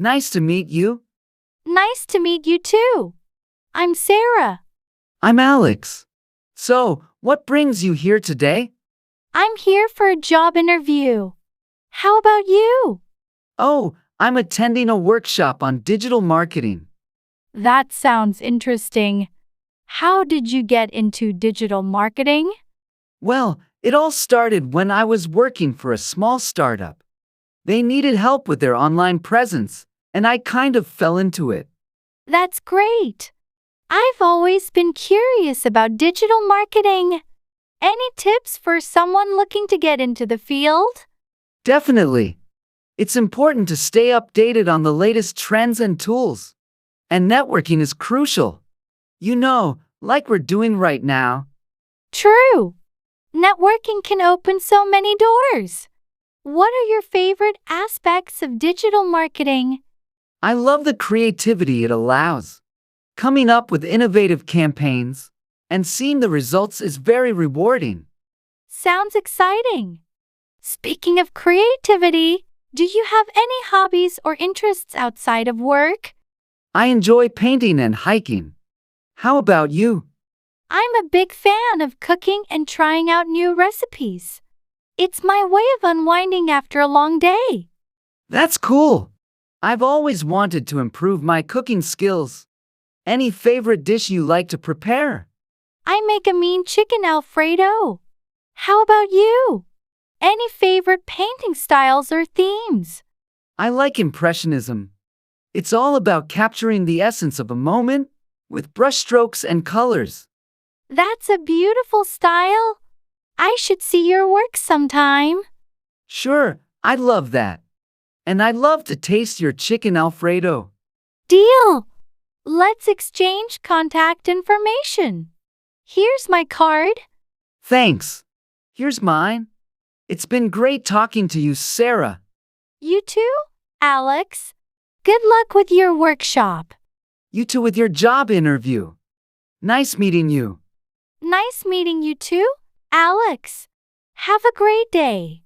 Nice to meet you. Nice to meet you too. I'm Sarah. I'm Alex. So, what brings you here today? I'm here for a job interview. How about you? Oh, I'm attending a workshop on digital marketing. That sounds interesting. How did you get into digital marketing? Well, it all started when I was working for a small startup. They needed help with their online presence, and I kind of fell into it. That's great. I've always been curious about digital marketing. Any tips for someone looking to get into the field? Definitely. It's important to stay updated on the latest trends and tools. And networking is crucial. Like we're doing right now. True. Networking can open so many doors. What are your favorite aspects of digital marketing? I love the creativity it allows. Coming up with innovative campaigns and seeing the results is very rewarding. Sounds exciting. Speaking of creativity, do you have any hobbies or interests outside of work? I enjoy painting and hiking. How about you? I'm a big fan of cooking and trying out new recipes. It's my way of unwinding after a long day. That's cool. I've always wanted to improve my cooking skills. Any favorite dish you like to prepare? I make a mean chicken Alfredo. How about you? Any favorite painting styles or themes? I like Impressionism. It's all about capturing the essence of a moment with brushstrokes and colors. That's a beautiful style. I should see your work sometime. Sure, I'd love that. And I'd love to taste your chicken Alfredo. Deal! Let's exchange contact information. Here's my card. Thanks. Here's mine. It's been great talking to you, Sarah. You too, Alex. Good luck with your workshop. You too with your job interview. Nice meeting you. Nice meeting you too, Alex. Have a great day.